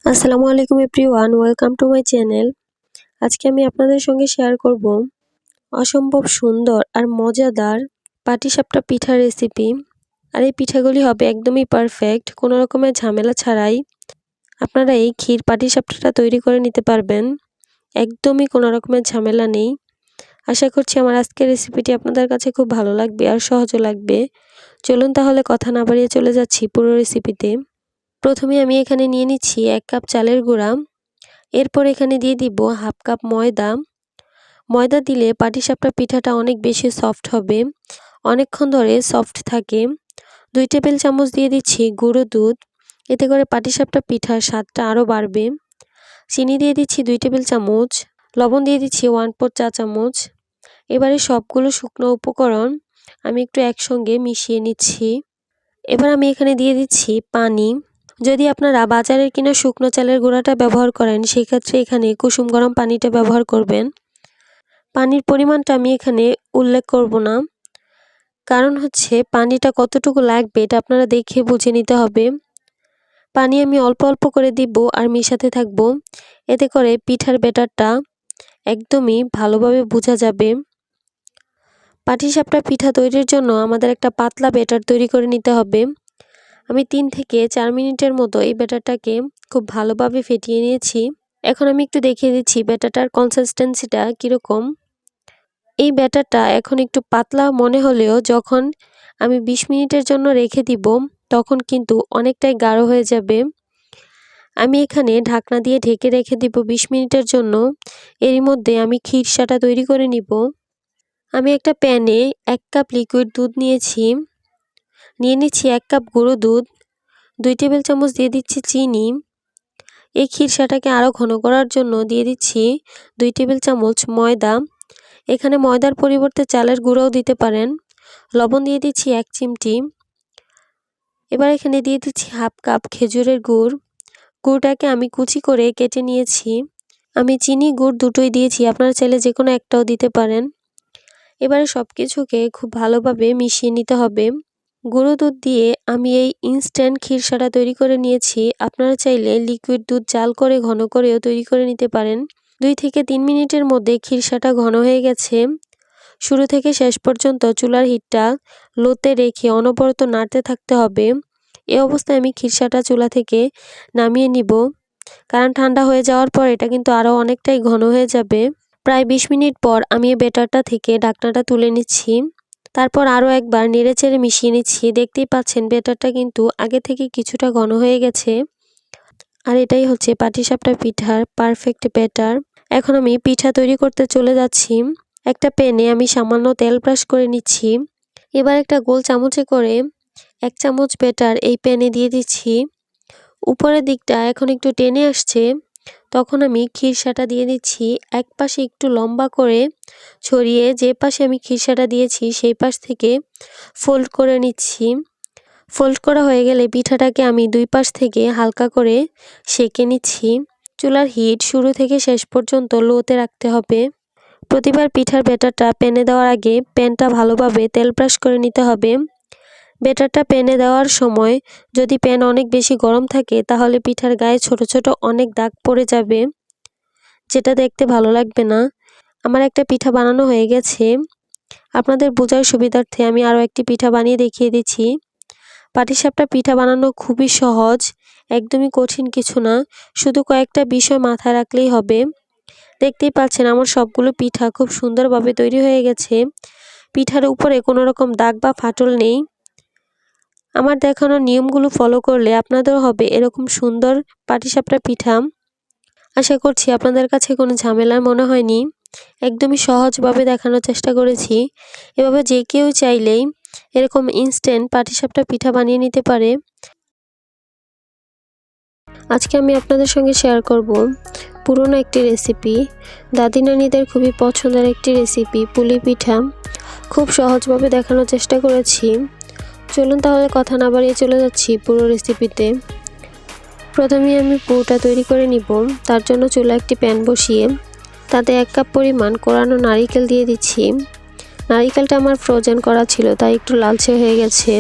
আসসালামু আলাইকুম everyone, welcome to my channel. আজকে আমি আপনাদের সঙ্গে শেয়ার করব অসম্ভব সুন্দর আর মজাদার পাটিসাপটা পিঠার রেসিপি। আর এই পিঠাগুলি হবে একদমই পারফেক্ট, কোনো রকমের ঝামেলা ছাড়াই আপনারা এই ক্ষীর পাটিসাপটাটা তৈরি করে নিতে পারবেন। একদমই কোনো রকমের ঝামেলা নেই। আশা করছি আমার আজকের রেসিপিটি আপনাদের কাছে খুব ভালো লাগবে আর সহজও লাগবে। চলুন তাহলে কথা না বাড়িয়ে চলে যাচ্ছি পুরো রেসিপিতে। প্রথমে আমি এখানে নিয়ে নিচ্ছি 1 কাপ চালের গুঁড়া। এরপর এখানে দিয়ে দিব হাফ কাপ ময়দা। ময়দা দিলে পাটিসাপটা পিঠাটা অনেক বেশি সফট হবে, অনেকক্ষণ ধরে সফট থাকে। 2 টেবিল চামচ দিয়ে দিচ্ছি গুঁড়ো দুধ, এতে করে পাটিসাপটা পিঠার স্বাদটা আরও বাড়বে। চিনি দিয়ে দিচ্ছি 2 টেবিল চামচ, লবণ দিয়ে দিচ্ছি 1/4 চা চামচ। এবারে সবগুলো শুকনো উপকরণ আমি একটু একসঙ্গে মিশিয়ে নিচ্ছি। এবার আমি এখানে দিয়ে দিচ্ছি পানি। যদি আপনারা বাজারের কিনা শুকনো চালের গুঁড়াটা ব্যবহার করেন, সেক্ষেত্রে এখানে কুসুম গরম পানিটা ব্যবহার করবেন। পানির পরিমাণটা আমি এখানে উল্লেখ করব না, কারণ হচ্ছে পানিটা কতটুকু লাগবে এটা আপনারা দেখে বুঝে নিতে হবে। পানি আমি অল্প অল্প করে দিব আর মিশাতে থাকব, এতে করে পিঠার ব্যাটারটা একদমই ভালোভাবে বোঝা যাবে। পাটিসাপটা পিঠা তৈরির জন্য আমাদের একটা পাতলা ব্যাটার তৈরি করে নিতে হবে। আমি 3 থেকে 4 মিনিটের মতো এই ব্যাটারটাকে খুব ভালোভাবে ফেটিয়ে নিয়েছি। এখন আমি একটু দেখিয়ে দিচ্ছি ব্যাটারটার কনসিস্টেন্সিটা কীরকম। এই ব্যাটারটা এখন একটু পাতলা মনে হলেও যখন আমি 20 মিনিটের জন্য রেখে দিব, তখন কিন্তু অনেকটাই গাঢ় হয়ে যাবে। আমি এখানে ঢাকনা দিয়ে ঢেকে রেখে দিব 20 মিনিটের জন্য। এরই মধ্যে আমি ক্ষীরসাটা তৈরি করে নিব। আমি একটা প্যানে 1 কাপ লিকুইড দুধ নিয়েছি। নিয়ে নিচ্ছি 1 কাপ গুঁড়ো দুধ, 2 টেবিল চামচ দিয়ে দিচ্ছি চিনি। এই ক্ষীরসাটাকে আরও ঘন করার জন্য দিয়ে দিচ্ছি 2 টেবিল চামচ ময়দা। এখানে ময়দার পরিবর্তে চালের গুঁড়োও দিতে পারেন। লবণ দিয়ে দিচ্ছি 1 চিমটি। এবার এখানে দিয়ে দিচ্ছি হাফ কাপ খেজুরের গুড়। গুড়টাকে আমি কুচি করে কেটে নিয়েছি। আমি চিনি গুড় দুটোই দিয়েছি, আপনারা চাইলে যে কোনো একটাও দিতে পারেন। এবারে সব কিছুকে খুব ভালোভাবে মিশিয়ে নিতে হবে। গুঁড়ো দুধ দিয়ে আমি এই ইনস্ট্যান্ট ক্ষীরসাটা তৈরি করে নিয়েছি। আপনারা চাইলে লিকুইড দুধ জাল করে ঘন করেও তৈরি করে নিতে পারেন। 2 থেকে 3 মিনিটের মধ্যে ক্ষীরসাটা ঘন হয়ে গেছে। শুরু থেকে শেষ পর্যন্ত চুলার হিটটা লোতে রেখে অনবরত নাড়তে থাকতে হবে। এই অবস্থায় আমি ক্ষীরসাটা চুলা থেকে নামিয়ে নিব, কারণ ঠান্ডা হয়ে যাওয়ার পর এটা কিন্তু আরও অনেকটাই ঘন হয়ে যাবে। প্রায় 20 মিনিট পর আমি এই ব্যাটারটা থেকে ঢাকনাটা তুলে নিচ্ছি। তারপর আরও একবার নেড়েচেড়ে মিশিয়ে নিচ্ছি। দেখতেই পাচ্ছেন ব্যাটারটা কিন্তু আগে থেকে কিছুটা ঘন হয়ে গেছে। আর এটাই হচ্ছে পাটিসাপটা পিঠার পারফেক্ট ব্যাটার। এখন আমি পিঠা তৈরি করতে চলে যাচ্ছি। একটা প্যানে আমি সামান্য তেল ব্রাশ করে নিচ্ছি। এবার একটা গোল চামচে করে 1 চামচ ব্যাটার এই প্যানে দিয়ে দিচ্ছি। উপরের দিকটা এখন একটু টেনে আসছে, তখন আমি ক্ষীরসাটা দিয়ে দিচ্ছি। এক পাশে একটু লম্বা করে ছড়িয়ে যে পাশে আমি ক্ষীরসাটা দিয়েছি সেই পাশ থেকে ফোল্ড করে নিচ্ছি। ফোল্ড করা হয়ে গেলে পিঠাটাকে আমি 2 পাশ থেকে হালকা করে সেঁকে নিচ্ছি। চুলার হিট শুরু থেকে শেষ পর্যন্ত লোতে রাখতে হবে। প্রতিবার পিঠার ব্যাটারটা প্যানে দেওয়ার আগে প্যানটা ভালোভাবে তেল ব্রাশ করে নিতে হবে। ব্যাটারটা প্যানে দেওয়ার সময় যদি প্যান অনেক বেশি গরম থাকে, তাহলে পিঠার গায়ে ছোট ছোট অনেক দাগ পড়ে যাবে, যেটা দেখতে ভালো লাগবে না। আমার একটা পিঠা বানানো হয়ে গেছে। আপনাদের বোঝার সুবিধার্থে আমি আরও একটি পিঠা বানিয়ে দেখিয়ে দিচ্ছি। পাটিসাপটা পিঠা বানানো খুবই সহজ, একদমই কঠিন কিছু না, শুধু কয়েকটা বিষয় মাথায় রাখলেই হবে। দেখতেই পাচ্ছেন আমার সবগুলো পিঠা খুব সুন্দরভাবে তৈরি হয়ে গেছে। পিঠার উপরে কোনো রকম দাগ বা ফাটল নেই। আমার দেখানো নিয়মগুলো ফলো করলে আপনাদেরও হবে এরকম সুন্দর পাটিসাপটা পিঠা। আশা করছি আপনাদের কাছে কোনো ঝামেলা মনে হয়নি। একদমই সহজভাবে দেখানোর চেষ্টা করেছি। এভাবে যে কেউ চাইলেই এরকম ইনস্ট্যান্ট পাটিসাপটা পিঠা বানিয়ে নিতে পারে। আজকে আমি আপনাদের সঙ্গে শেয়ার করব পুরনো একটি রেসিপি, দাদি নানিদের খুবই পছন্দের একটি রেসিপি, পুলি পিঠা। খুব সহজভাবে দেখানোর চেষ্টা করেছি। চলুন তাহলে কথা না বাড়িয়ে চলে যাচ্ছি পুরো রেসিপিতে। প্রথমে আমি পুরটা তৈরি করে নিব। তার জন্য চুলায় একটি প্যান বসিয়ে তাতে 1 কাপ পরিমাণ কোরানো নারিকেল দিয়ে দিচ্ছি। নারিকেলটা আমার ফ্রোজেন করা ছিল, তাই একটু লালচে হয়ে গেছে।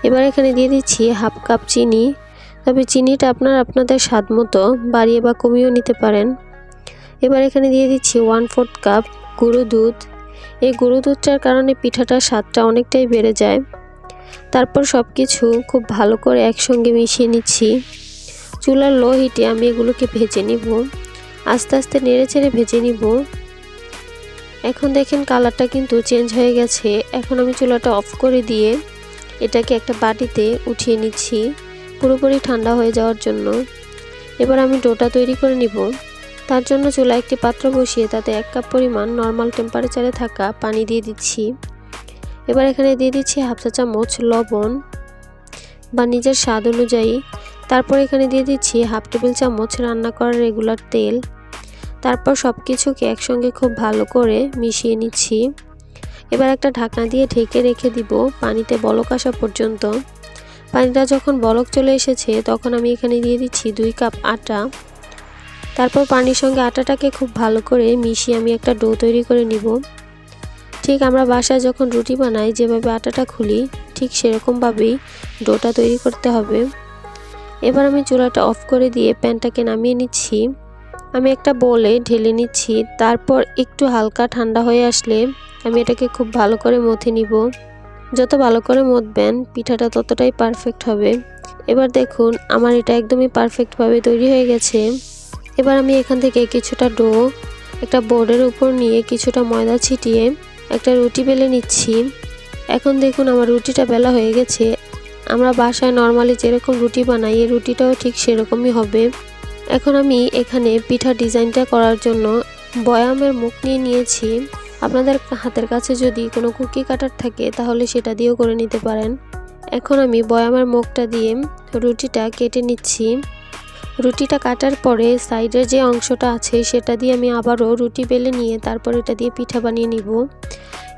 এবার এখানে দিয়ে দিচ্ছি হাফ কাপ চিনি, তবে চিনিটা আপনারা আপনাদের স্বাদ মতো বাড়িয়ে বা কমিয়েও নিতে পারেন। এবার এখানে দিয়ে দিচ্ছি 1/4 কাপ গুঁড়ো দুধ। এই গুঁড়ো দুধটার কারণে পিঠাটার স্বাদটা অনেকটাই বেড়ে যায়। তারপর সব কিছু খুব ভালো করে একসঙ্গে মিশিয়ে নিচ্ছি। চুলার লো হিটে আমি এগুলোকে ভেজে নিব, আস্তে আস্তে নেড়েচেড়ে ভেজে নিব। এখন দেখেন কালারটা কিন্তু চেঞ্জ হয়ে গেছে। এখন আমি চুলাটা অফ করে দিয়ে এটাকে একটা বাটিতে উঠিয়ে নিচ্ছি পুরোপুরি ঠান্ডা হয়ে যাওয়ার জন্য। এবার আমি ডোটা তৈরি করে নিব। তার জন্য চুলায় একটি পাত্র বসিয়ে তাতে 1 কাপ পরিমাণ নর্মাল টেম্পারেচারে থাকা পানি দিয়ে দিচ্ছি। এবার এখানে দিয়ে দিচ্ছি 1/2 চা চামচ লবণ বা নিজের স্বাদ অনুযায়ী। তারপর এখানে দিয়ে দিচ্ছি 1/2 টেবিল চামচ রান্না করা রেগুলার তেল। তারপর সব কিছুকে একসঙ্গে খুব ভালো করে মিশিয়ে নিচ্ছি। এবার একটা ঢাকনা দিয়ে ঢেকে রেখে দিব পানিতে বলক আসা পর্যন্ত। পানিটা যখন বলক চলে এসেছে তখন আমি এখানে দিয়ে দিচ্ছি 2 কাপ আটা। তারপর পানির সঙ্গে আটাটাকে খুব ভালো করে মিশিয়ে আমি একটা ডো তৈরি করে নিব। ঠিক আমরা বাসায় যখন রুটি বানাই যেভাবে আটাটা খুলি ঠিক সেরকমভাবেই ডোটা তৈরি করতে হবে। এবার আমি চুলাটা অফ করে দিয়ে প্যানটাকে নামিয়ে নিচ্ছি। আমি একটা বোলে ঢেলে নিচ্ছি। তারপর একটু হালকা ঠান্ডা হয়ে আসলে আমি এটাকে খুব ভালো করে মথে নিব। যত ভালো করে মথবেন পিঠাটা ততটাই পারফেক্ট হবে। এবার দেখুন আমার এটা একদমই পারফেক্টভাবে তৈরি হয়ে গেছে। এবার আমি এখান থেকে কিছুটা ডো একটা বোর্ডের উপর নিয়ে কিছুটা ময়দা ছিটিয়ে একটা রুটি বেলে নিচ্ছি। এখন দেখুন আমার রুটিটা বেলা হয়ে গেছে। আমরা বাসায় নর্মালি যেরকম রুটি বানাই এই রুটিটাও ঠিক সেরকমই হবে। এখন আমি এখানে পিঠা ডিজাইনটা করার জন্য বয়ামের মুখ নিয়ে নিয়েছি। আপনাদের হাতের কাছে যদি কোনো কুকি কাটার থাকে তাহলে সেটা দিয়েও করে নিতে পারেন। এখন আমি বয়ামের মুখটা দিয়ে রুটিটা কেটে নিচ্ছি। রুটিটা কাটার পরে সাইডের যে অংশটা আছে সেটা দিয়ে আমি আবারও রুটি বেলে নিয়ে তারপর এটা দিয়ে পিঠা বানিয়ে নিব।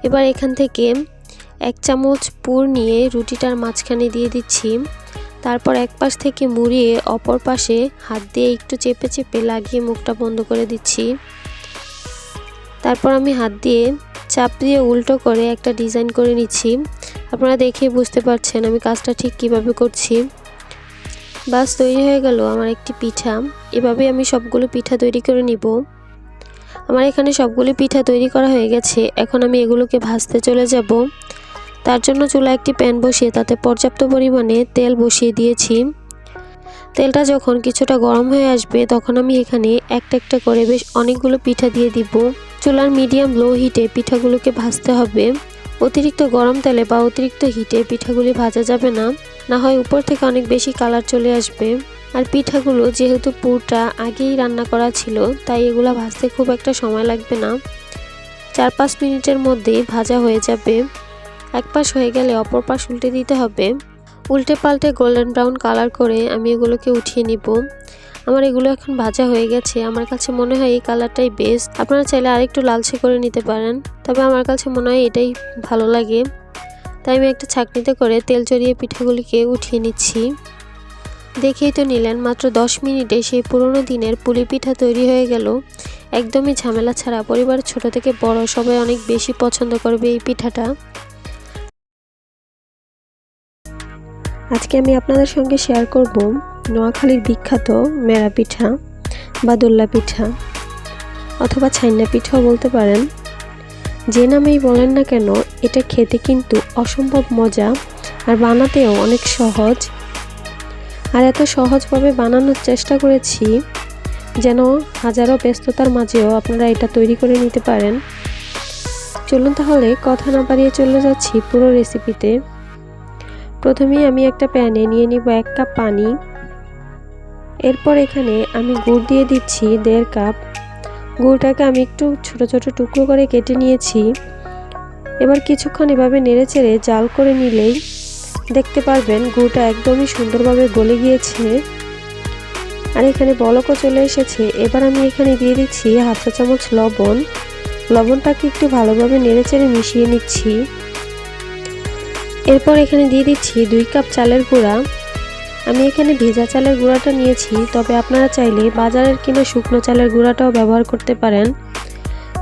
এবার এখান থেকে 1 চামচ পুর নিয়ে রুটিটার মাঝখানে দিয়ে দিচ্ছি। তারপর এক পাশ থেকে মুড়িয়ে অপর পাশে হাত দিয়ে একটু চেপে চেপে লাগিয়ে মুখটা বন্ধ করে দিচ্ছি। তারপর আমি হাত দিয়ে চাপ দিয়ে উল্টো করে একটা ডিজাইন করে নিচ্ছি। আপনারা দেখেই বুঝতে পারছেন আমি কাজটা ঠিক কিভাবে করছি। বাস তৈরি হয়ে গেল আমার একটি পিঠা। এভাবে আমি সবগুলো পিঠা তৈরি করে নিব। আমার এখানে সবগুলো পিঠা তৈরি করা হয়ে গেছে। এখন আমি এগুলোকে ভাজতে চলে যাব। তার জন্য চুলায় একটি প্যান বসিয়ে তাতে পর্যাপ্ত পরিমাণে তেল বসিয়ে দিয়েছি। তেলটা যখন কিছুটা গরম হয়ে আসবে তখন আমি এখানে একটা একটা করে বেশ অনেকগুলো পিঠা দিয়ে দিব। চুলার মিডিয়াম লো হিটে পিঠাগুলোকে ভাজতে হবে। অতিরিক্ত গরম তেলে বা অতিরিক্ত হিটে পিঠাগুলি ভাজা যাবে না, না হয় উপর থেকে অনেক বেশি কালার চলে আসবে। আর পিঠাগুলো যেহেতু পুরটা আগেই রান্না করা ছিল তাই এগুলো ভাজতে খুব একটা সময় লাগবে না, 4-5 মিনিটের মধ্যেই ভাজা হয়ে যাবে। এক পাশ হয়ে গেলে অপর পাশ উল্টে দিতে হবে। উল্টে পাল্টে গোল্ডেন ব্রাউন কালার করে আমি এগুলোকে উঠিয়ে নিব। আমার এগুলো এখন ভাজা হয়ে গেছে। আমার কাছে মনে হয় এই কালারটাই বেস্ট। আপনারা চাইলে আরেকটু লালচে করে নিতে পারেন, তবে আমার কাছে মনে হয় এটাই ভালো লাগে। তাই আমি একটা ছাঁকনিতে করে তেল চড়িয়ে পিঠাগুলিকে উঠিয়ে নিচ্ছি। দেখেই তো নিলেন মাত্র 10 মিনিটে সেই পুরনো দিনের পুলি পিঠা তৈরি হয়ে গেল। একদমই ঝামেলা ছাড়া পরিবারের ছোট থেকে বড় সবাই অনেক বেশি পছন্দ করবে এই পিঠাটা। আজকে আমি আপনাদের সঙ্গে শেয়ার করব নোয়াখালীর বিখ্যাত মেরা পিঠা বা দোল্লা পিঠা অথবা ছাইনা পিঠাও বলতে পারেন। যে নামেই বলেন না কেন এটা খেতে কিন্তু অসম্ভব মজা আর বানাতেও অনেক সহজ। আর এত সহজভাবে বানানোর চেষ্টা করেছি যেন হাজারো ব্যস্ততার মাঝেও আপনারা এটা তৈরি করে নিতে পারেন। চলুন তাহলে কথা না বাড়িয়ে চলে যাচ্ছি পুরো রেসিপিতে। প্রথমেই আমি একটা প্যানে নিয়ে নিব 1 কাপ পানি। এরপর এখানে আমি গুড় দিয়ে দিচ্ছি 1.5 কাপ। গুড়টাকে আমি একটু ছোট ছোট টুকরো করে কেটে নিয়েছি। এবার কিছুক্ষণ এভাবে নেড়েচেড়ে জাল করে নিলেই দেখতে পারবেন গুড়টা একদমই সুন্দরভাবে গলে গিয়েছে আর এখানে বলকও চলে এসেছে। এবার আমি এখানে দিয়ে দিচ্ছি 1/2 চা চামচ লবণ। লবণটাকে একটু ভালোভাবে নেড়েচেড়ে মিশিয়ে নিচ্ছি। এরপর এখানে দিয়ে দিচ্ছি 2 কাপ চালের গুঁড়া। আমি এখানে ভেজা চালের গুঁড়াটা নিয়েছি, তবে আপনারা চাইলে বাজারের কিনা শুকনো চালের গুঁড়াটাও ব্যবহার করতে পারেন,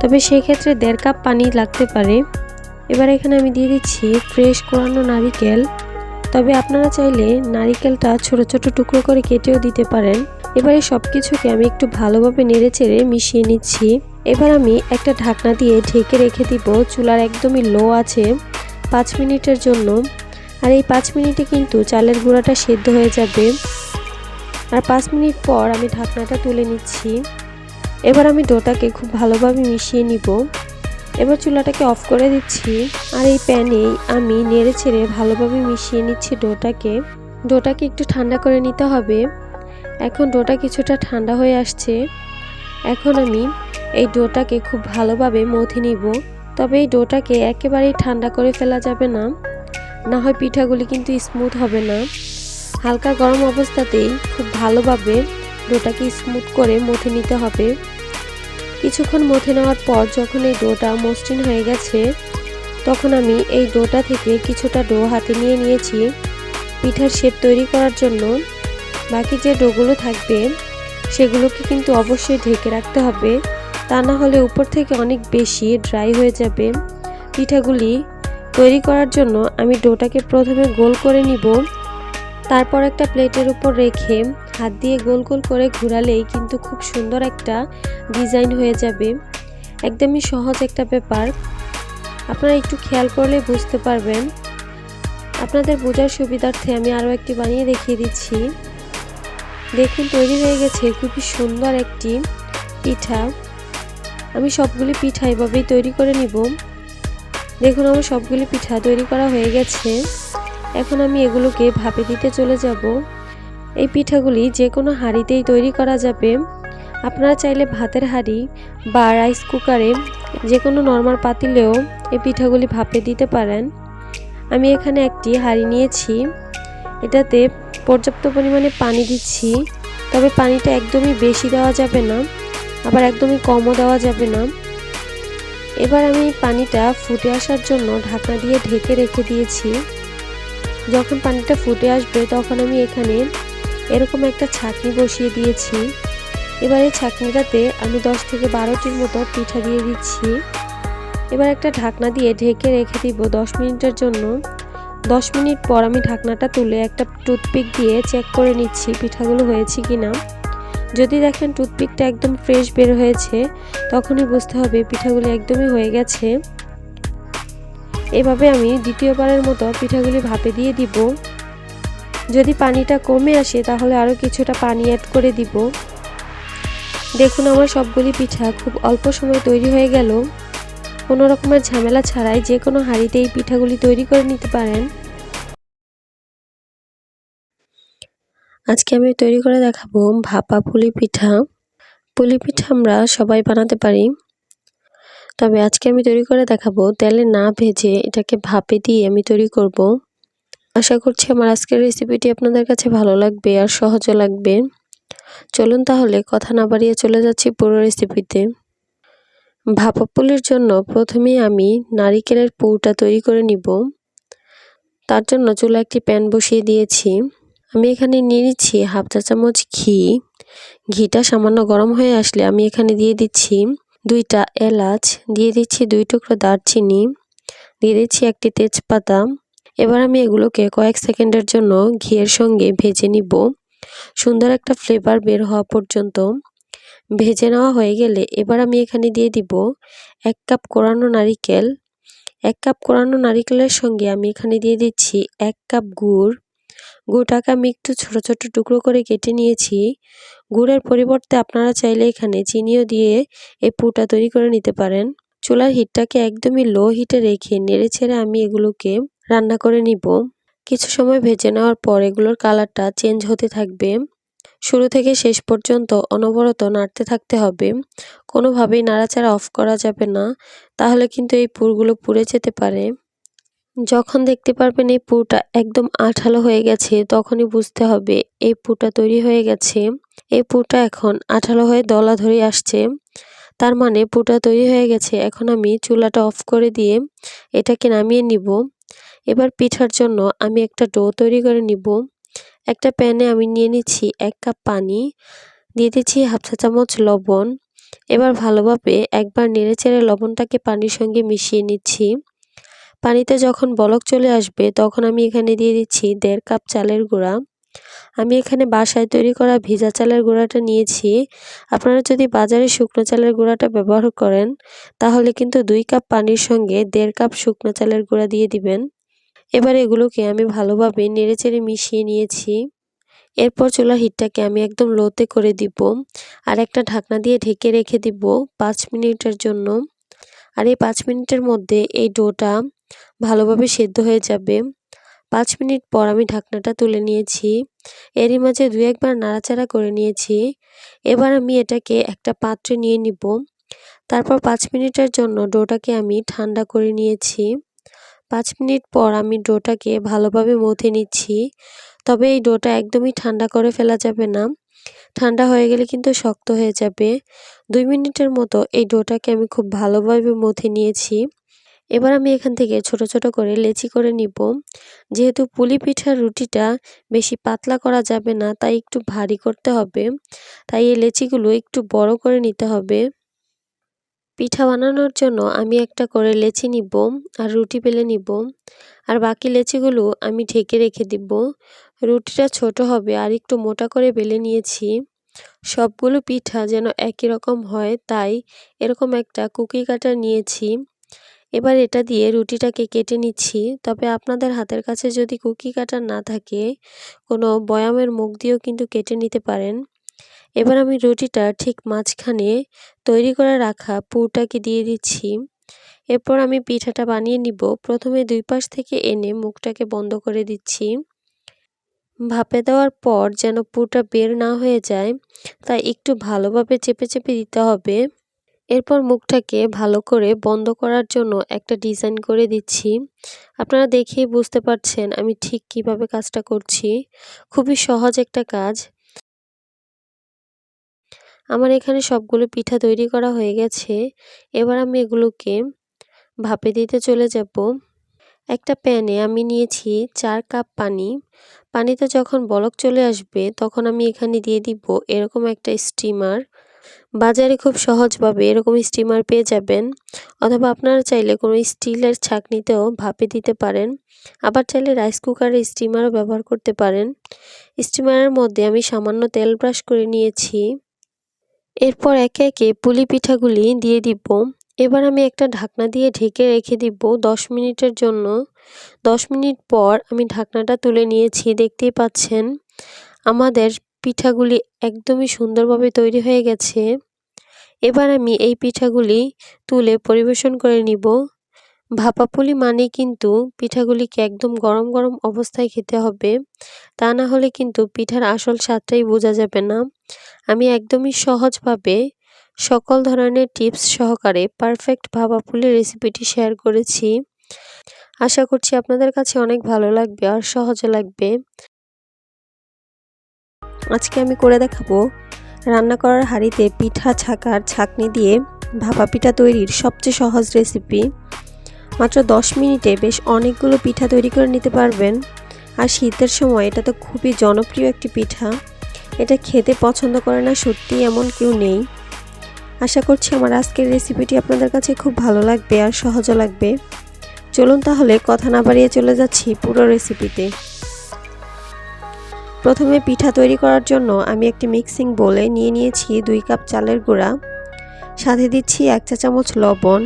তবে সেই ক্ষেত্রে 1.5 কাপ পানি লাগতে পারে। এবার এখানে আমি দিয়ে দিচ্ছি ফ্রেশ কোরানো নারিকেল। তবে আপনারা চাইলে নারিকেলটা ছোট ছোট টুকরো করে কেটেও দিতে পারেন। এবারে সব কিছুকে আমি একটু ভালোভাবে নেড়েচেড়ে মিশিয়ে নিচ্ছি। এবার আমি একটা ঢাকনা দিয়ে ঢেকে রেখে দিব চুলার একদমই লো আছে 5 মিনিটের জন্য। আর এই 5 মিনিটে কিন্তু চালের গুঁড়াটা সেদ্ধ হয়ে যাবে। আর 5 মিনিট পর আমি ঢাকনাটা তুলে নিচ্ছি। এবার আমি ডোটাকে খুব ভালোভাবে মিশিয়ে নিব। এবার চুলাটাকে অফ করে দিচ্ছি। আর এই প্যানে আমি নেড়েচেড়ে ভালোভাবে মিশিয়ে নিচ্ছি ডোটাকে একটু ঠান্ডা করে নিতে হবে। এখন ডোটা কিছুটা ঠান্ডা হয়ে আসছে। এখন আমি এই ডোটাকে খুব ভালোভাবে মথে নিব। তবে এই ডোটাকে একেবারেই ঠান্ডা করে ফেলা যাবে না, না হয় পিঠাগুলি কিন্তু স্মুথ হবে না। হালকা গরম অবস্থাতেই খুব ভালোভাবে ডোটাকে স্মুথ করে মথে নিতে হবে। কিছুক্ষণ মথে নেওয়ার পর যখন এই ডোটা মসৃণ হয়ে গেছে, তখন আমি এই ডোটা থেকে কিছুটা ডো হাতে নিয়ে নিয়েছি পিঠার শেপ তৈরি করার জন্য। বাকি যে ডোগুলো থাকবে সেগুলোকে কিন্তু অবশ্যই ঢেকে রাখতে হবে, তা না হলে উপর থেকে অনেক বেশি ড্রাই হয়ে যাবে। পিঠাগুলি তৈরি করার জন্য আমি ডোটাকে প্রথমে গোল করে নিব। তারপর একটা প্লেটের উপর রেখে হাত দিয়ে গোল গোল করে ঘোরালেই কিন্তু খুব সুন্দর একটা ডিজাইন হয়ে যাবে। একদমই সহজ একটা ব্যাপার, আপনারা একটু খেয়াল করলে বুঝতে পারবেন। আপনাদের বোঝার সুবিধার্থে আমি আরও একটি বানিয়ে দেখিয়ে দিচ্ছি। দেখুন তৈরি হয়ে গেছে খুবই সুন্দর একটি পিঠা। আমি সবগুলি পিঠা এভাবেই তৈরি করে নিব। দেখুন আমার সবগুলি পিঠা তৈরি করা হয়ে গেছে। এখন আমি এগুলোকে ভাপে দিতে চলে যাব। এই পিঠাগুলি যে কোনো হাঁড়িতেই তৈরি করা যাবে। আপনারা চাইলে ভাতের হাঁড়ি বা রাইস কুকারে যে কোনো নরমাল পাতিলেও এই পিঠাগুলি ভাপে দিতে পারেন। আমি এখানে একটি হাঁড়ি নিয়েছি, এটাতে পর্যাপ্ত পরিমাণে পানি দিচ্ছি। তবে পানিটা একদমই বেশি দেওয়া যাবে না, আবার একদমই কমও দেওয়া যাবে না। এবার আমি পানিটা ফুটে আসার জন্য ঢাকনা দিয়ে ঢেকে রেখে দিয়েছি। যখন পানিটা ফুটে আসবে তখন আমি এখানে এরকম একটা ছাঁকনি বসিয়ে দিয়েছি। এবার এই ছাঁকনিটাতে আমি 10 থেকে 12টির মতো পিঠা দিয়ে দিচ্ছি। এবার একটা ঢাকনা দিয়ে ঢেকে রেখে দিব 10 মিনিটের জন্য। 10 মিনিট পর আমি ঢাকনাটা তুলে একটা টুথপিক দিয়ে চেক করে নিচ্ছি পিঠাগুলো হয়েছে কিনা। যদি দেখেন টুথপিকটা একদম ফ্রেশ বের হয়েছে, তখনই বুঝতে হবে পিঠাগুলি একদমই হয়ে গেছে। এভাবে আমি দ্বিতীয়বারের মতো পিঠাগুলি ভাপে দিয়ে দিব। যদি পানিটা কমে আসে তাহলে আরও কিছুটা পানি অ্যাড করে দিব। দেখুন আমার সবগুলি পিঠা খুব অল্প সময় তৈরি হয়ে গেল। কোনো রকমের ঝামেলা ছাড়াই যে কোনো হাঁড়িতে এই পিঠাগুলি তৈরি করে নিতে পারেন। আজকে আমি তৈরি করে দেখাবো ভাপা পুলি পিঠা। পুলি পিঠা আমরা সবাই বানাতে পারি, তবে আজকে আমি তৈরি করে দেখাবো তেলে না ভেজে এটাকে ভাপে দিয়ে আমি তৈরি করব। আশা করছি আমার আজকের রেসিপিটি আপনাদের কাছে ভালো লাগবে আর সহজও লাগবে। চলুন তাহলে কথা না বাড়িয়ে চলে যাচ্ছি পুরো রেসিপিতে। ভাপা পুলির জন্য প্রথমে আমি নারিকেলের পুরটা তৈরি করে নিব। তার জন্য চুলায় একটি প্যান বসিয়ে দিয়েছি। আমি এখানে নিয়ে নিচ্ছি হাফ চা চামচ ঘি। ঘিটা সামান্য গরম হয়ে আসলে আমি এখানে দিয়ে দিচ্ছি 2টা এলাচ, দিয়ে দিচ্ছি 2 টুকরো দারচিনি, দিয়ে দিচ্ছি একটি তেজপাতা। এবার আমি এগুলোকে কয়েক সেকেন্ডের জন্য ঘিয়ের সঙ্গে ভেজে নিব, সুন্দর একটা ফ্লেভার বের হওয়া পর্যন্ত। ভেজে নেওয়া হয়ে গেলে এবার আমি এখানে দিয়ে দিব 1 কাপ কোরানো নারিকেল। 1 কাপ কোরানো নারিকেলের সঙ্গে আমি এখানে দিয়ে দিচ্ছি 1 কাপ গুড়। গুড়টাকে আমি একটু ছোট ছোট টুকরো করে কেটে নিয়েছি। গুড়ের পরিবর্তে আপনারা চাইলে এখানে চিনিও দিয়ে এই পুরটা তৈরি করে নিতে পারেন। চুলার হিটটাকে একদমই লো হিটে রেখে নেড়েচেড়ে আমি এগুলোকে রান্না করে নিব। কিছু সময় ভেজে নেওয়ার পর এগুলোর কালারটা চেঞ্জ হতে থাকবে। শুরু থেকে শেষ পর্যন্ত অনবরত নাড়তে থাকতে হবে, কোনোভাবেই নাড়াচাড়া অফ করা যাবে না, তাহলে কিন্তু এই পুরগুলো পুড়ে যেতে পারে। যখন দেখতে পারবেন এই পুরটা একদম আঠালো হয়ে গেছে, তখনই বুঝতে হবে এই পুরটা তৈরি হয়ে গেছে। এই পুরটা এখন আঠালো হয়ে দলা ধরে আসছে, তার মানে পুরটা তৈরি হয়ে গেছে। এখন আমি চুলাটা অফ করে দিয়ে এটাকে নামিয়ে নিব। এবার পিঠার জন্য আমি একটা ডো তৈরি করে নিব। একটা প্যানে আমি নিয়ে নিচ্ছি 1 কাপ পানি, দিয়ে দিচ্ছি হাফ চা চামচ লবণ। এবার ভালোভাবে একবার নেড়েচেড়ে লবণটাকে পানির সঙ্গে মিশিয়ে নিচ্ছি। পানিতে যখন বলক চলে আসবে তখন আমি এখানে দিয়ে দিচ্ছি 1.5 কাপ চালের গুঁড়া। আমি এখানে বাসায় তৈরি করা ভিজা চালের গুঁড়াটা নিয়েছি। আপনারা যদি বাজারে শুকনো চালের গুঁড়াটা ব্যবহার করেন তাহলে কিন্তু 2 কাপ পানির সঙ্গে 1.5 কাপ শুকনো চালের গুঁড়া দিয়ে দিবেন। এবার এগুলোকে আমি ভালোভাবে নেড়েচেড়ে মিশিয়ে নিয়েছি। এরপর চুলার হিটটাকে আমি একদম লোতে করে দিব আর একটা ঢাকনা দিয়ে ঢেকে রেখে দিব 5 মিনিটের জন্য। আর এই 5 মিনিটের মধ্যে এই ডোটা ভালোভাবে সেদ্ধ হয়ে যাবে। 5 মিনিট পর আমি ঢাকনাটা তুলে নিয়েছি। এরই মাঝে 2-1 বার নাড়াচাড়া করে নিয়েছি। এবার আমি এটাকে একটা পাত্রে নিয়ে নিব। তারপর 5 মিনিটের জন্য ডোটাকে আমি ঠান্ডা করে নিয়েছি। 5 মিনিট পর আমি ডোটাকে ভালোভাবে মথে নিচ্ছি। তবে এই ডোটা একদমই ঠান্ডা করে ফেলা যাবে না। ঠান্ডা হয়ে গেলে কিন্তু শক্ত হয়ে যাবে। 2 মিনিটের মতো এই ডোটাকে আমি খুব ভালোভাবে মথে নিয়েছি। এবার আমি এখান থেকে ছোট ছোট করে লেচি করে নিব। যেহেতু পুলি পিঠার রুটিটা বেশি পাতলা করা যাবে না, তাই একটু ভারী করতে হবে। তাই এই লেচিগুলো একটু বড় করে নিতে হবে। পিঠা বানানোর জন্য আমি একটা করে লেচি নিব আর রুটি বেলে নিব। আর বাকি লেচিগুলো আমি ঢেকে রেখে দিব। রুটিটা ছোট হবে আর একটু মোটা করে বেলে নিয়েছি। সবগুলো পিঠা যেন একই রকম হয়, তাই এরকম একটা কুকি কাটার নিয়েছি। এবার এটা দিয়ে রুটিটাকে কেটে নিচ্ছি। তবে আপনাদের হাতের কাছে যদি কুকি কাটার না থাকে, কোনো বয়ামের মুখ দিয়েও কিন্তু কেটে নিতে পারেন। এবার আমি রুটিটা ঠিক মাঝখানে তৈরি করে রাখা পুরটাকে দিয়ে দিচ্ছি। এরপর আমি পিঠাটা বানিয়ে নিব। প্রথমে 2 পাশ থেকে এনে মুখটাকে বন্ধ করে দিচ্ছি। ভাপে দেওয়ার পর যেন পুরটা বের না হয়ে যায়, তাই একটু ভালোভাবে চেপে চেপে দিতে হবে। এরপর মুখটাকে ভালো করে বন্ধ করার জন্য একটা ডিজাইন করে দিচ্ছি। আপনারা দেখেই বুঝতে পারছেন আমি ঠিক কিভাবে কাজটা করছি। খুবই সহজ একটা কাজ। আমার এখানে সবগুলো পিঠা তৈরি করা হয়ে গেছে। এবার আমি এগুলোকে ভাপে দিতে চলে যাব। একটা প্যানে আমি নিয়েছি 4 কাপ পানি। পানিতে যখন বলক চলে আসবে তখন আমি এখানে দিয়ে দিব এরকম একটা স্টিমার। বাজারে খুব সহজভাবে এরকম স্টিমার পেয়ে যাবেন, অথবা আপনারা চাইলে কোনো স্টিলের ছাঁকনিতেও ভাপে দিতে পারেন। আবার চাইলে রাইস কুকারের স্টিমারও ব্যবহার করতে পারেন। স্টিমারের মধ্যে আমি সামান্য তেল ব্রাশ করে নিয়েছি। এরপর একে একে পুলি পিঠাগুলি দিয়ে দিব। এবার আমি একটা ঢাকনা দিয়ে ঢেকে রেখে দিব 10 মিনিটের জন্য। 10 মিনিট পর আমি ঢাকনাটা তুলে নিয়েছি। দেখতেই পাচ্ছেন আমাদের পিঠাগুলি একদমই সুন্দরভাবে তৈরি হয়ে গেছে। এবার আমি এই পিঠাগুলি তুলে পরিবেশন করে নিব। ভাপা পুলি মানে কিন্তু পিঠাগুলিকে একদম গরম গরম অবস্থায় খেতে হবে, তা না হলে কিন্তু পিঠার আসল স্বাদটাই বোঝা যাবে না। আমি একদমই সহজভাবে সকল ধরনের টিপস সহকারে পারফেক্ট ভাপা পুলির রেসিপিটি শেয়ার করেছি। আশা করছি আপনাদের কাছে অনেক ভালো লাগবে আর সহজে লাগবে। আজকে আমি করে দেখাবো রান্না করার হাঁড়িতে পিঠা ছাকার ছাঁকনি দিয়ে ভাপা পিঠা তৈরির সবচেয়ে সহজ রেসিপি। মাত্র 10 মিনিটে বেশ অনেকগুলো পিঠা তৈরি করে নিতে পারবেন। আর শীতের সময় এটা তো খুবই জনপ্রিয় একটি পিঠা। এটা খেতে পছন্দ করে না সত্যি এমন কেউ নেই। আশা করছি আমার আজকের রেসিপিটি আপনাদের কাছে খুব ভালো লাগবে আর সহজও লাগবে। চলুন তাহলে কথা না বাড়িয়ে চলে যাচ্ছি পুরো রেসিপিতে। প্রথমে পিঠা তৈরি করার জন্য আমি একটি মিক্সিং বোলে নিয়ে নিয়েছি 2 কাপ চালের গুঁড়া, সাথে দিচ্ছি 1 চা চামচ লবণ।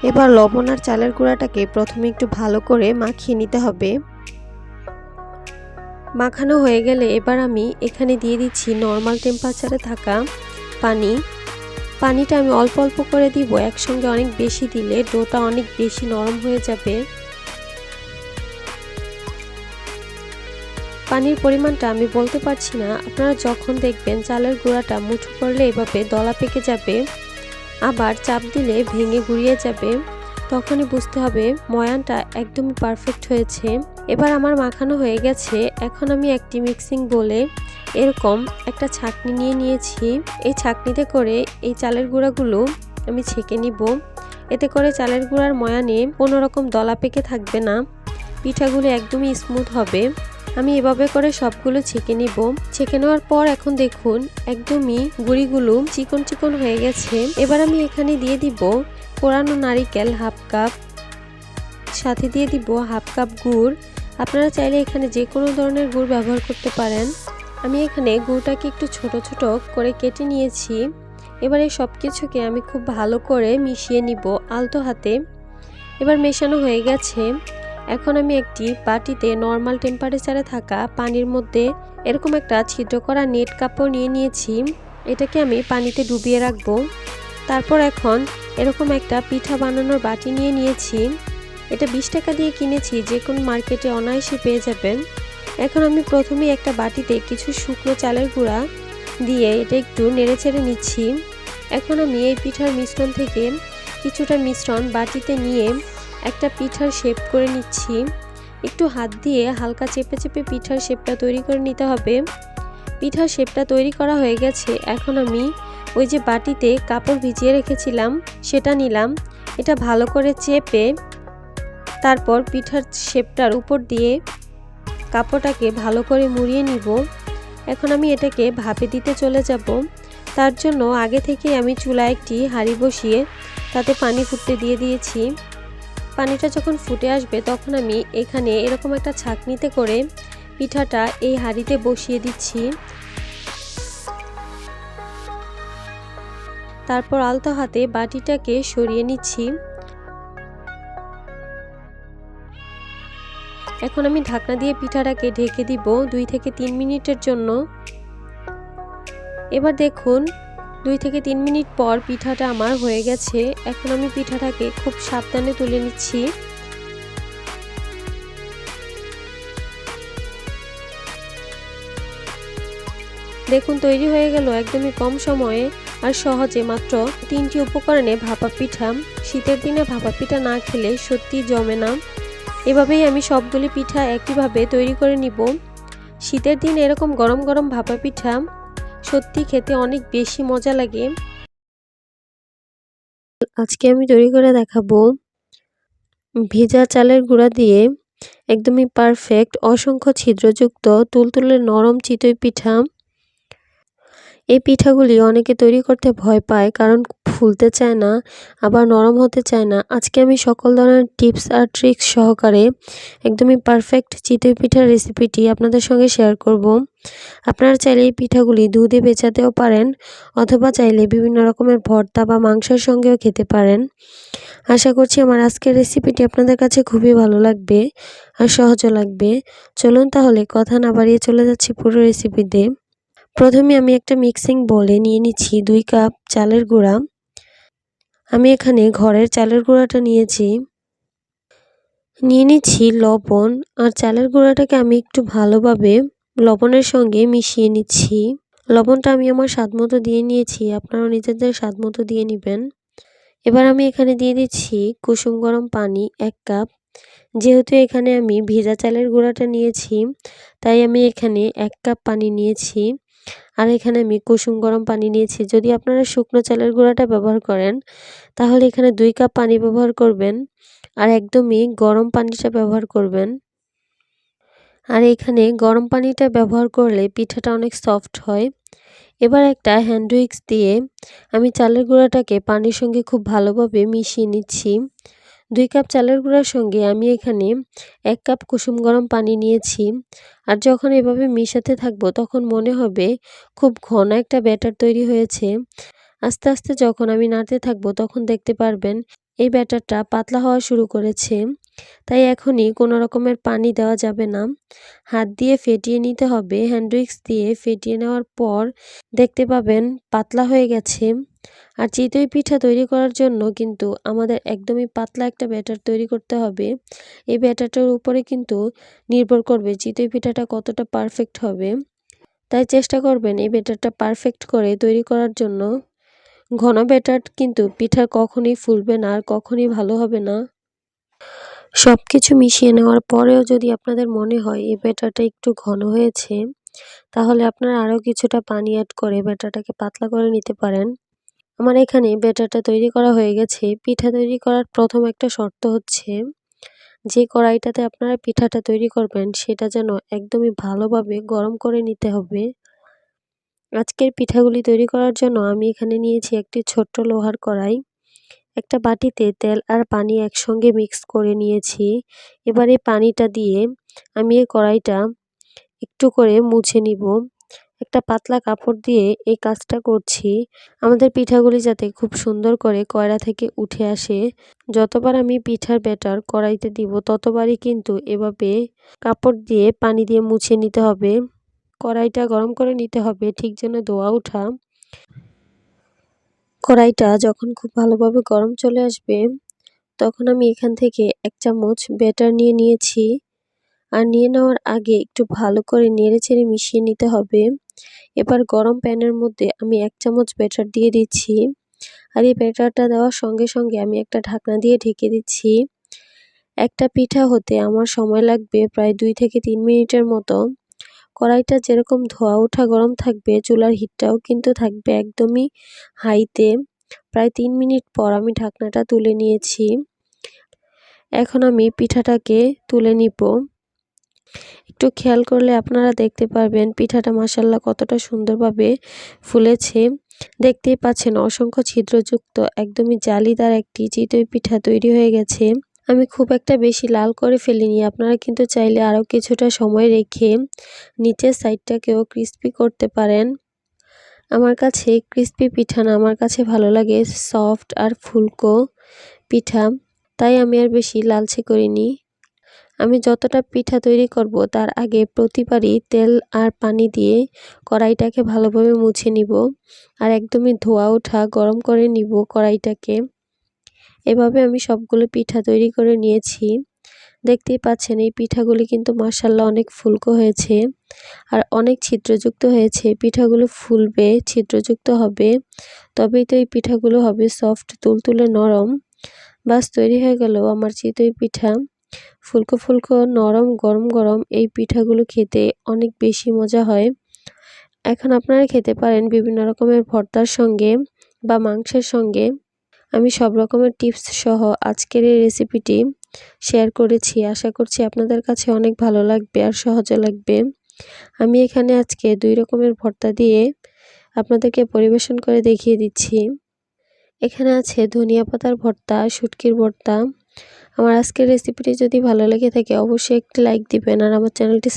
এবার লবণ আর চালের গুঁড়াটাকে প্রথমে একটু ভালো করে মাখিয়ে নিতে হবে। মাখানো হয়ে গেলে এবার আমি এখানে দিয়ে দিচ্ছি নর্মাল টেম্পারেচারে থাকা পানি। পানিটা আমি অল্প অল্প করে দিব, একসঙ্গে অনেক বেশি দিলে ডোটা অনেক বেশি নরম হয়ে যাবে। পানির পরিমাণটা আমি বলতে পারছি না, আপনারা যখন দেখবেন চালের গুঁড়াটা মুঠো করলে এভাবে দলা পেকে যাবে, আবার চাপ দিলে ভেঙে গুঁড়িয়ে যাবে, তখনই বুঝতে হবে ময়ানটা একদম পারফেক্ট হয়েছে। এবার আমার মাখানো হয়ে গেছে। এখন আমি একটি মিক্সিং বোলে এরকম একটা ছাঁকনি নিয়ে নিয়েছি। এই ছাঁকনিতে করে এই চালের গুঁড়াগুলো আমি ছেঁকে নিব। এতে করে চালের গুঁড়ার ময়ানে কোনো রকম দলা পেকে থাকবে না, পিঠাগুলো একদমই স্মুথ হবে। আমি এভাবে করে সবগুলো ছেঁকে নিব। ছেঁকে নেওয়ার পর এখন দেখুন একদমই গুঁড়িগুলো চিকন চিকন হয়ে গেছে। এবার আমি এখানে দিয়ে দিব কোরানো নারিকেল 1/2 কাপ, সাথে দিয়ে দিব হাফ কাপ গুড়। আপনারা চাইলে এখানে যে কোনো ধরনের গুড় ব্যবহার করতে পারেন। আমি এখানে গুড়টাকে একটু ছোট ছোট করে কেটে নিয়েছি। এবারে সব কিছুকে আমি খুব ভালো করে মিশিয়ে নিব আলতো হাতে। এবার মেশানো হয়ে গেছে। এখন আমি একটি বাটিতে নর্মাল টেম্পারেচারে থাকা পানির মধ্যে এরকম একটা ছিদ্র করা নেট কাপড় নিয়ে নিয়েছি। এটাকে আমি পানিতে ডুবিয়ে রাখবো। তারপর এখন এরকম একটা পিঠা বানানোর বাটি নিয়ে নিয়েছি। এটা 20 টাকা দিয়ে কিনেছি, যে কোনো মার্কেটে অনায়াসে পেয়ে যাবেন। এখন আমি প্রথমেই একটা বাটিতে কিছু শুকনো চালের গুঁড়া দিয়ে এটা একটু নেড়েচেড়ে নিচ্ছি। এখন আমি এই পিঠার মিশ্রণ থেকে কিছুটা মিশ্রণ বাটিতে নিয়ে একটা পিঠার শেপ করে নিচ্ছি। একটু হাত দিয়ে হালকা চেপে চেপে পিঠার শেপটা তৈরি করে নিতে হবে। পিঠার শেপটা তৈরি করা হয়ে গেছে। এখন আমি ওই যে বাটিতে কাপড় ভিজিয়ে রেখেছিলাম সেটা নিলাম। এটা ভালো করে চেপে তারপর পিঠার শেপটার উপর দিয়ে কাপড়টাকে ভালো করে মুড়িয়ে নিব। এখন আমি এটাকে ভাপে দিতে চলে যাব। তার জন্য আগে থেকে আমি চুলায় একটি হাঁড়ি বসিয়ে তাতে পানি ফুটতে দিয়ে দিয়েছি। পানিটা যখন ফুটে আসবে তখন আমি এখানে এরকম একটা ছাঁকনিতে করে পিঠাটা এই হাঁড়িতে বসিয়ে দিচ্ছি। তারপর আলতো হাতে বাটিটাকে সরিয়ে নিচ্ছি। এখন আমি ঢাকনা দিয়ে পিঠাটাকে ঢেকে দিব 2 থেকে 3 মিনিটের জন্য। এবার দেখুন 2 থেকে 3 মিনিট পর পিঠাটা আমার হয়ে গেছে। এখন আমি পিঠাটাকে খুব সাবধানে তুলে নিচ্ছি। দেখুন তৈরি হয়ে গেল একদমই কম সময়ে আর সহজে, মাত্র 3টি উপকরণে ভাপা পিঠা। শীতের দিনে ভাপা পিঠা না খেলে সত্যি জমে না। এভাবেই আমি সবগুলি পিঠা একইভাবে তৈরি করে নিব। শীতের দিনে এরকম গরম গরম ভাপা পিঠা সত্যি খেতে অনেক বেশি মজা লাগে। আজকে আমি তৈরি করে দেখাবো ভেজা চালের গুঁড়া দিয়ে একদমই পারফেক্ট অসংখ্য ছিদ্রযুক্ত তুলতুলে নরম চিতই পিঠা। এই পিঠাগুলি অনেকে তৈরি করতে ভয় পায়, কারণ ফুলতে চায় না, আবার নরম হতে চায় না। আজকে আমি সকল ধরনের টিপস আর ট্রিক্স সহকারে একদমই পারফেক্ট চিতই পিঠার রেসিপিটি আপনাদের সঙ্গে শেয়ার করব। আপনারা চাইলে এই পিঠাগুলি দুধে ভেজাতেও পারেন, অথবা চাইলে বিভিন্ন রকমের ভর্তা বা মাংসের সঙ্গেও খেতে পারেন। আশা করছি আমার আজকের রেসিপিটি আপনাদের কাছে খুবই ভালো লাগবে আর সহজও লাগবে। চলুন তাহলে কথা না বাড়িয়ে চলে যাচ্ছি পুরো রেসিপিতে। প্রথমে আমি একটা মিক্সিং বোলে নিয়ে নিচ্ছি 2 কাপ চালের গুঁড়া। আমি এখানে ঘরের চালের গুঁড়াটা নিয়েছি। নিয়ে নিচ্ছি লবণ, আর চালের গুঁড়াটাকে আমি একটু ভালোভাবে লবণের সঙ্গে মিশিয়ে নিচ্ছি। লবণটা আমি আমার স্বাদমতো দিয়ে নিয়েছি, আপনারাও নিজেদের স্বাদমতো দিয়ে নেবেন। এবার আমি এখানে দিয়ে দিচ্ছি কুসুম গরম পানি 1 কাপ। যেহেতু এখানে আমি ভেজা চালের গুঁড়াটা নিয়েছি, তাই আমি এখানে 1 কাপ পানি নিয়েছি। আর এখানে আমি কুসুম গরম পানি নিয়েছি। যদি আপনারা শুকনো চালের গুঁড়াটা ব্যবহার করেন তাহলে এখানে 2 কাপ পানি ব্যবহার করবেন, আর একদমই গরম পানিটা ব্যবহার করবেন। আর এখানে গরম পানিটা ব্যবহার করলে পিঠাটা অনেক সফট হয়। এবার একটা হ্যান্ড উইক্স দিয়ে আমি চালের গুঁড়াটাকে পানির সঙ্গে খুব ভালোভাবে মিশিয়ে নিচ্ছি। 2 কাপ চালের গুঁড়ার সঙ্গে আমি এখানে 1 কাপ কুসুম গরম পানি নিয়েছি। আর যখন এভাবে মিশাতে থাকবো তখন মনে হবে খুব ঘন একটা ব্যাটার তৈরি হয়েছে। আস্তে আস্তে যখন আমি নাড়তে থাকবো তখন দেখতে পারবেন এই ব্যাটারটা পাতলা হওয়া শুরু করেছে। তাই এখনই কোনো রকমের পানি দেওয়া যাবে না, হাত দিয়ে ফেটিয়ে নিতে হবে। হ্যান্ড উইক্স দিয়ে ফেটিয়ে নেওয়ার পর দেখতে পাবেন পাতলা হয়ে গেছে। আর চিতই পিঠা তৈরি করার জন্য কিন্তু আমাদের একদমই পাতলা একটা ব্যাটার তৈরি করতে হবে। এই ব্যাটারটার উপরে কিন্তু নির্ভর করবে চিতই পিঠাটা কতটা পারফেক্ট হবে। তাই চেষ্টা করবেন এই ব্যাটারটা পারফেক্ট করে তৈরি করার জন্য। ঘন ব্যাটার কিন্তু পিঠা কখনোই ফুলবে না আর কখনোই ভালো হবে না। সবকিছু মিশিয়ে নেওয়ার পরেও যদি আপনাদের মনে হয় এই ব্যাটারটা একটু ঘন হয়েছে, তাহলে আপনারা আরও কিছুটা পানি অ্যাড করে ব্যাটারটাকে পাতলা করে নিতে পারেন। আমার এখানে ব্যাটারটা তৈরি করা হয়ে গেছে। পিঠা তৈরি করার প্রথম একটা শর্ত হচ্ছে, যে কড়াইটাতে আপনারা পিঠাটা তৈরি করবেন সেটা যেন একদমই ভালোভাবে গরম করে নিতে হবে। আজকের পিঠাগুলি তৈরি করার জন্য আমি এখানে নিয়েছি একটি ছোট্ট লোহার কড়াই। একটা বাটিতে তেল আর পানি একসঙ্গে মিক্স করে নিয়েছি। এবার এই পানিটা দিয়ে আমি এই কড়াইটা একটু করে মুছে নিব। একটা পাতলা কাপড় দিয়ে এই কাজটা করছি। আমাদের পিঠাগুলি যাতে খুব সুন্দর করে কড়াই থেকে উঠে আসে। যতবার আমি পিঠার ব্যাটার কড়াইতে দিব ততবারই কিন্তু এভাবে কাপড় দিয়ে পানি দিয়ে মুছে নিতে হবে। কড়াইটা গরম করে নিতে হবে ঠিক যেন ধোঁয়া ওঠা। কড়াইটা যখন খুব ভালোভাবে গরম চলে আসবে তখন আমি এখান থেকে 1 চামচ ব্যাটার নিয়ে নিয়েছি। আর নিয়ে নেওয়ার আগে একটু ভালো করে নেড়েচেড়ে মিশিয়ে নিতে হবে। এবার গরম প্যানের মধ্যে আমি 1 চামচ ব্যাটার দিয়ে দিচ্ছি। আর এই ব্যাটারটা দেওয়ার সঙ্গে সঙ্গে আমি একটা ঢাকনা দিয়ে ঢেকে দিচ্ছি। একটা পিঠা হতে আমার সময় লাগবে প্রায় 2 থেকে 3 মিনিটের মতো। কড়াইটা যেরকম ধোঁয়া ওঠা গরম থাকবে চুলার হিটটাও কিন্তু থাকবে একদমই হাইতে। প্রায় 3 মিনিট পর আমি ঢাকনাটা তুলে নিয়েছি। এখন আমি পিঠাটাকে তুলে নিব। একটু খেয়াল করলে আপনারা দেখতে পারবেন পিঠাটা মাশাআল্লাহ কতটা সুন্দরভাবে ফুলেছে। দেখতেই পাচ্ছেন অসংখ্য ছিদ্রযুক্ত একদমই জালিদার একটি চিতই পিঠা তৈরি হয়ে গেছে। আমি খুব একটা বেশি লাল করে ফেলিনি। আপনারা কিন্তু চাইলে আরও কিছুটা সময় রেখে নিচের সাইডটাকেও ক্রিস্পি করতে পারেন। আমার কাছে ক্রিস্পি পিঠা না, আমার কাছে ভালো লাগে সফট আর ফুলকো পিঠা। তাই আমি আর বেশি লালচে করিনি। আমি যতটা পিঠা তৈরি করব তার আগে প্রতিবারই তেল আর পানি দিয়ে কড়াইটাকে ভালোভাবে মুছে নিব। আর একদমই ধোঁয়া ওঠা গরম করে নিব কড়াইটাকে। এভাবে আমি সবগুলো পিঠা তৈরি করে নিয়েছি। দেখতেই পাচ্ছেন এই পিঠাগুলি কিন্তু মাশাআল্লাহ অনেক ফুলকো হয়েছে আর অনেক ছিদ্রযুক্ত হয়েছে। পিঠাগুলো ফুলবে, ছিদ্রযুক্ত হবে, তবেই তো এই পিঠাগুলো হবে সফট, তুলতুলে নরম। বাস তৈরি হয়ে গেল আমার চিতই পিঠা। ফুলকো ফুলকো নরম গরম গরম এই পিঠাগুলো খেতে অনেক বেশি মজা হয়। এখন আপনারা খেতে পারেন বিভিন্ন রকমের ভর্তার সঙ্গে বা মাংসের সঙ্গে। আমি সব রকমের টিপস সহ আজকের এই রেসিপিটি শেয়ার করেছি। আশা করছি আপনাদের কাছে অনেক ভালো লাগবে আর সহজে লাগবে। আমি এখানে আজকে 2 রকমের ভর্তা দিয়ে আপনাদেরকে পরিবেশন করে দেখিয়ে দিচ্ছি। এখানে আছে ধনিয়া পাতার ভর্তা, শুটকির ভর্তা। আমার আজকের রেসিপিটি যদি ভালো লেগে থাকে অবশ্যই একটি লাইক দিবেন আর আমার চ্যানেলটি